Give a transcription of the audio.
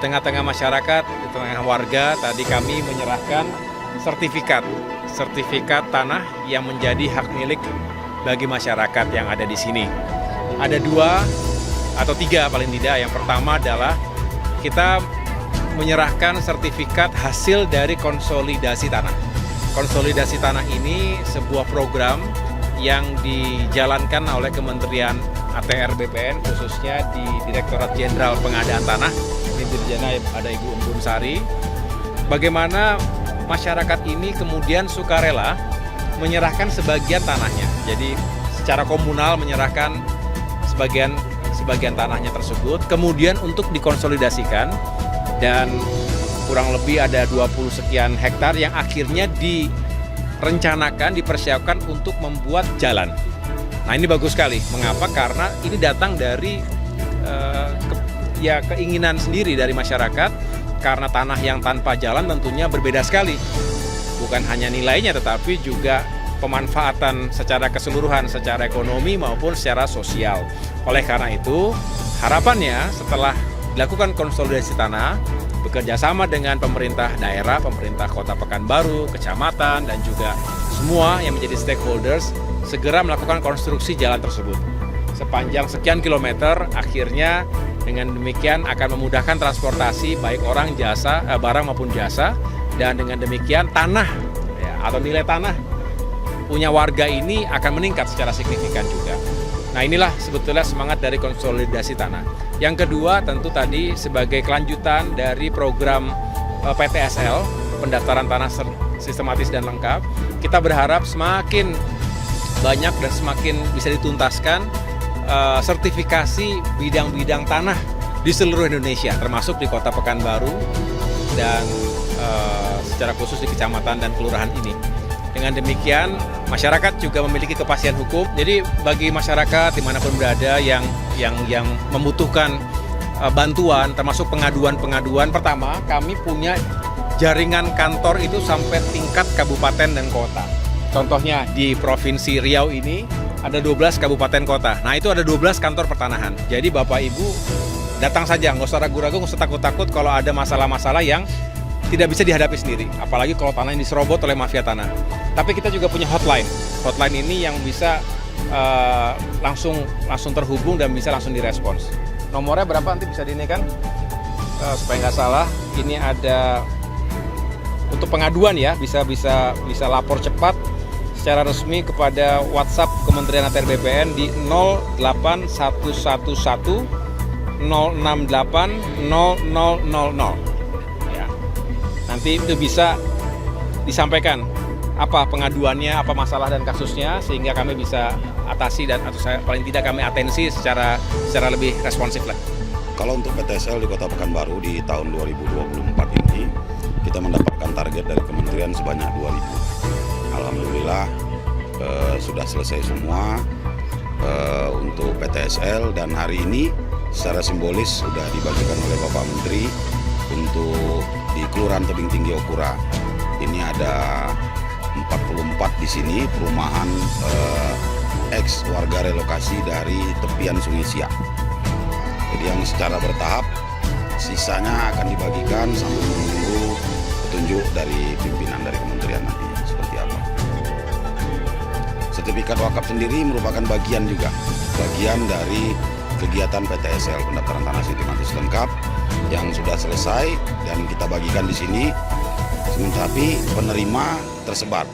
tengah-tengah masyarakat, di tengah warga, tadi kami menyerahkan sertifikat tanah yang menjadi hak milik bagi masyarakat yang ada di sini. Ada 2 atau 3 paling tidak. Yang pertama adalah kita menyerahkan sertifikat hasil dari konsolidasi tanah. Konsolidasi tanah ini sebuah program yang dijalankan oleh Kementerian ATR BPN, khususnya di Direktorat Jenderal Pengadaan Tanah. Ini dirjana ada Ibu Umbun Sari. Bagaimana masyarakat ini kemudian sukarela menyerahkan sebagian tanahnya. Jadi secara komunal menyerahkan sebagian tanahnya tersebut, kemudian untuk dikonsolidasikan, dan kurang lebih ada 20 sekian hektar yang akhirnya direncanakan, dipersiapkan untuk membuat jalan. Nah, ini bagus sekali. Mengapa? Karena ini datang dari keinginan sendiri dari masyarakat, karena tanah yang tanpa jalan tentunya berbeda sekali. Bukan hanya nilainya, tetapi juga pemanfaatan secara keseluruhan, secara ekonomi maupun secara sosial. Oleh karena itu, harapannya setelah dilakukan konsolidasi tanah, bekerja sama dengan pemerintah daerah, pemerintah Kota Pekanbaru, kecamatan, dan juga semua yang menjadi stakeholders, segera melakukan konstruksi jalan tersebut. Sepanjang sekian kilometer, akhirnya dengan demikian akan memudahkan transportasi baik orang, jasa, barang maupun jasa, dan dengan demikian tanah atau nilai tanah punya warga ini akan meningkat secara signifikan juga. Nah, inilah sebetulnya semangat dari konsolidasi tanah. Yang kedua tentu tadi sebagai kelanjutan dari program PTSL, pendaftaran tanah sistematis dan lengkap, kita berharap semakin banyak dan semakin bisa dituntaskan sertifikasi bidang-bidang tanah di seluruh Indonesia, termasuk di Kota Pekanbaru dan secara khusus di kecamatan dan kelurahan ini. Dengan demikian, masyarakat juga memiliki kepastian hukum. Jadi bagi masyarakat dimanapun berada yang membutuhkan bantuan, termasuk pengaduan-pengaduan, pertama kami punya jaringan kantor itu sampai tingkat kabupaten dan kota. Contohnya di Provinsi Riau ini ada 12 kabupaten kota. Nah, itu ada 12 kantor pertanahan. Jadi Bapak Ibu datang saja, nggak usah ragu-ragu, nggak usah takut-takut kalau ada masalah-masalah yang tidak bisa dihadapi sendiri, apalagi kalau tanah yang diserobot oleh mafia tanah. Tapi kita juga punya hotline. Hotline ini yang bisa langsung terhubung dan bisa langsung direspons. Nomornya berapa nanti bisa diinikan? Supaya nggak salah, ini ada untuk pengaduan ya, bisa lapor cepat secara resmi kepada WhatsApp Kementerian ATR BPN di 08111 068 0000. Nanti itu bisa disampaikan apa pengaduannya, apa masalah dan kasusnya, sehingga kami bisa atasi dan atau paling tidak kami atensi secara lebih responsif lah. Kalau untuk PTSL di Kota Pekanbaru di tahun 2024 ini, kita mendapatkan target dari kementerian sebanyak 2.000. Alhamdulillah sudah selesai semua untuk PTSL, dan hari ini secara simbolis sudah dibagikan oleh Bapak Menteri untuk di Kelurahan Tebing Tinggi Okura. Ini ada 44 di sini perumahan ex warga relokasi dari tepian Sungai Siak. Jadi yang secara bertahap, sisanya akan dibagikan sambil menunggu petunjuk dari pimpinan dari kementerian nanti seperti apa. Sertifikat wakaf sendiri merupakan bagian dari kegiatan PTSL, pendaftaran tanah sistematis lengkap, yang sudah selesai dan kita bagikan di sini. Tapi penerima tersebar.